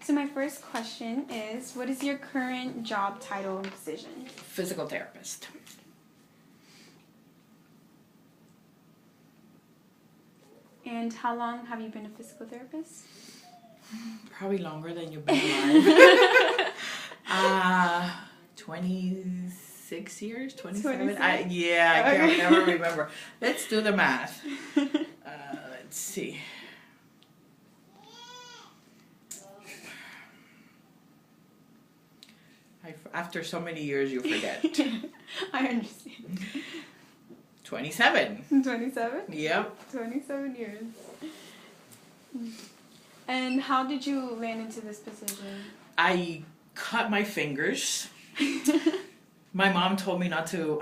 So my first question is, what is your current job title and position? Physical therapist. And how long have you been a physical therapist? Probably longer than you've been alive. 26 years? 27? 26? I can't never remember. Let's do the math. Let's see. After so many years, you forget. I understand. 27. 27? Yep. 27 years. And how did you land into this position? I cut my fingers. My mom told me not to.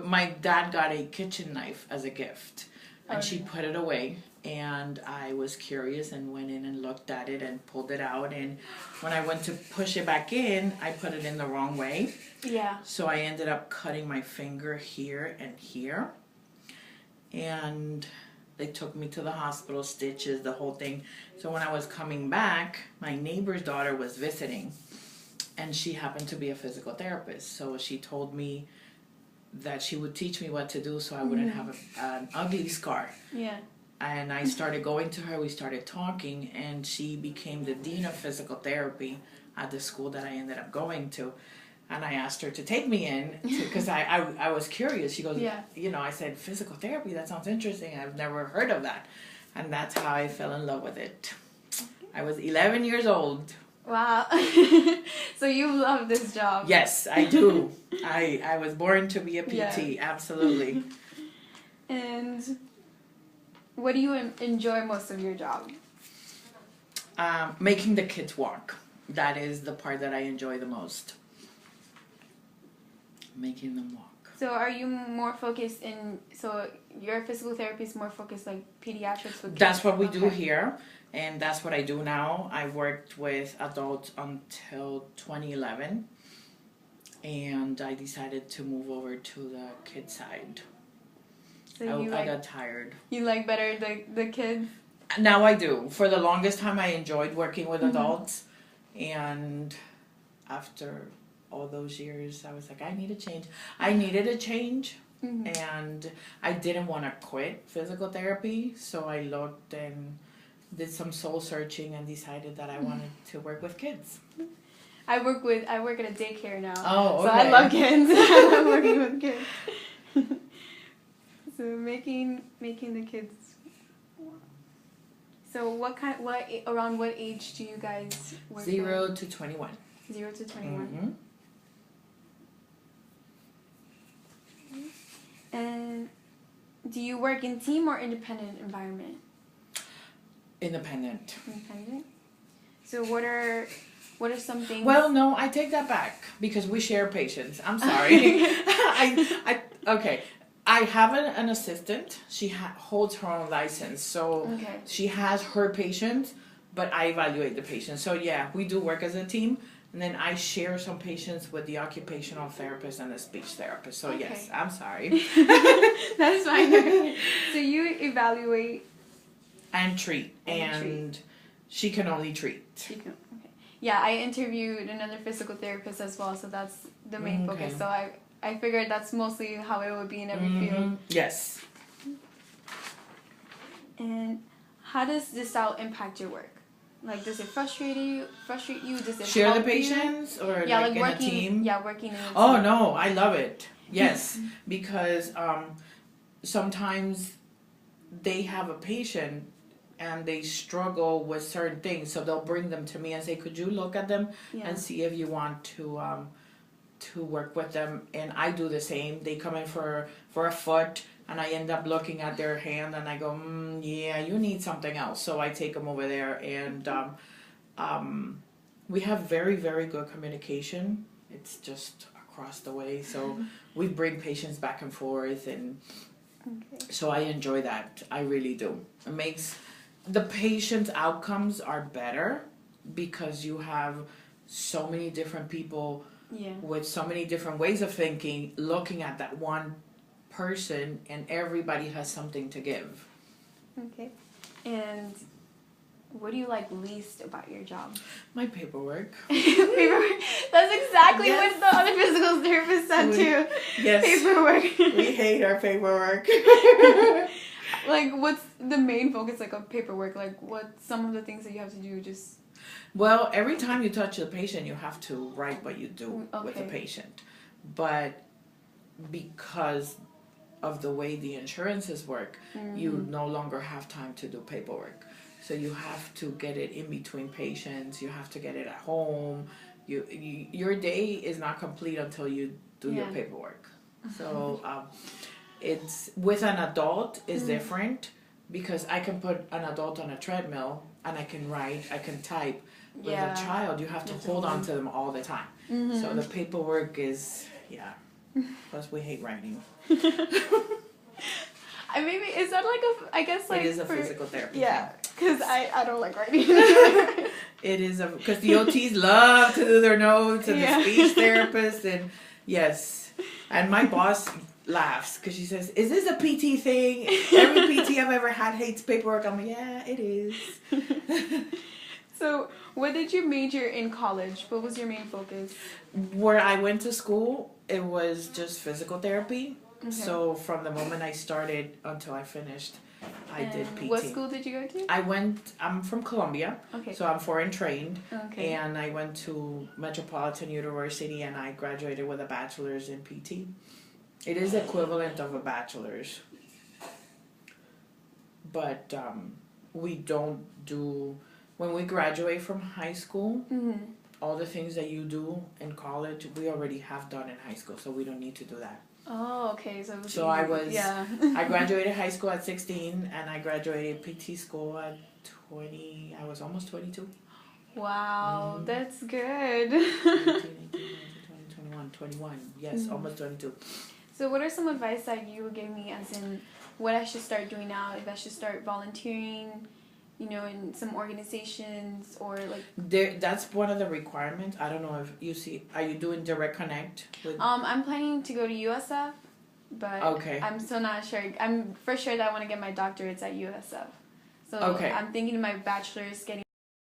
My dad got a kitchen knife as a gift, and she put it away. And I was curious and went in and looked at it and pulled it out. And when I went to push it back in, I put it in the wrong way. Yeah. So I ended up cutting my finger here and here. And they took me to the hospital, stitches, the whole thing. So when I was coming back, my neighbor's daughter was visiting. And she happened to be a physical therapist. So she told me that she would teach me what to do so I wouldn't have an ugly scar. Yeah. And I started going to her, we started talking, and she became the dean of physical therapy at the school that I ended up going to. And I asked her to take me in, because I was curious. She goes, I said, physical therapy, that sounds interesting. I've never heard of that. And that's how I fell in love with it. I was 11 years old. Wow. So you love this job. Yes, I do. I was born to be a PT, absolutely. And what do you enjoy most of your job? Making the kids walk. That is the part that I enjoy the most. Making them walk. So are you more focused so your physical therapy is more focused like pediatrics with kids? That's what we do here, and that's what I do now. I worked with adults until 2011, and I decided to move over to the kid side. So I got tired. You like better the kids? Now I do. For the longest time, I enjoyed working with adults, and after all those years, I was like, I need a change. I needed a change, and I didn't want to quit physical therapy, so I looked and did some soul searching and decided that I wanted to work with kids. I work at a daycare now. Oh, okay. So I love kids. I love working with kids. So making the kids. So around what age do you guys work? 0 to 21. 0 to 21. And do you work in team or independent environment? Independent. Independent. So what are some things? Well, no, I take that back because we share patients. I'm sorry. Okay. I have an assistant. She holds her own license, so she has her patients, but I evaluate the patients. So yeah, we do work as a team, and then I share some patients with the occupational therapist and the speech therapist. So yes, I'm sorry. That's fine. So you evaluate and treat, and she can only treat. Yeah, I interviewed another physical therapist as well, so that's the main focus. So I figured that's mostly how it would be in every field. Yes. And how does this style impact your work? Like, does it frustrate you? Does it share help the patients you? or like in working, a team? Yeah, working in a team. Oh no, I love it. Yes, because sometimes they have a patient and they struggle with certain things, so they'll bring them to me and say, "Could you look at them and see if you want to work with them?" And I do the same. They come in for a foot, and I end up looking at their hand, and I go, "Yeah, you need something else." So I take them over there, and we have very, very good communication. It's just across the way, so we bring patients back and forth, and so I enjoy that. I really do. It makes the patient's outcomes are better because you have so many different people with so many different ways of thinking, looking at that one person, and everybody has something to give. Okay. And what do you like least about your job? My paperwork. Paperwork. That's exactly what the other physical therapist said too. Yes. Paperwork. We hate our paperwork. Like, what's the main focus like of paperwork? Like, what's some of the things that you have to do? Just Well, every time you touch the patient, you have to write what you do with the Okay. patient. But because of the way the insurances work, you no longer have time to do paperwork. So you have to get it in between patients. You have to get it at home. Your day is not complete until you do your paperwork. So it's with an adult is different because I can put an adult on a treadmill and I can write, I can type. With a child, you have to hold on to them all the time. So the paperwork is Plus we hate writing. Maybe is that like I guess like it is a physical therapy. Yeah, because I don't like writing. It is because the OTs love to do their notes and the speech therapists and yes, and my boss laughs because she says, "Is this a PT thing? Every PT I've ever had hates paperwork." I'm like, "Yeah, it is." So, what did you major in college? What was your main focus? Where I went to school, it was just physical therapy. Okay. So from the moment I started until I finished, I did PT. What school did you go to? I'm from Colombia, so I'm foreign trained. Okay. And I went to Metropolitan University and I graduated with a bachelor's in PT. It is equivalent of a bachelor's. But we don't do... When we graduate from high school, all the things that you do in college, we already have done in high school, so we don't need to do that. Oh, okay. So I graduated high school at 16, and I graduated PT school at 20. I was almost 22. Wow, that's good. 18, 19, 20, 21. Yes, almost 22. So what are some advice that you would give me as in what I should start doing now? If I should start volunteering, in some organizations or like... That's one of the requirements. I don't know if you see... Are you doing Direct Connect? I'm planning to go to USF, but I'm still not sure. I'm for sure that I want to get my doctorates at USF. So I'm thinking my bachelor's getting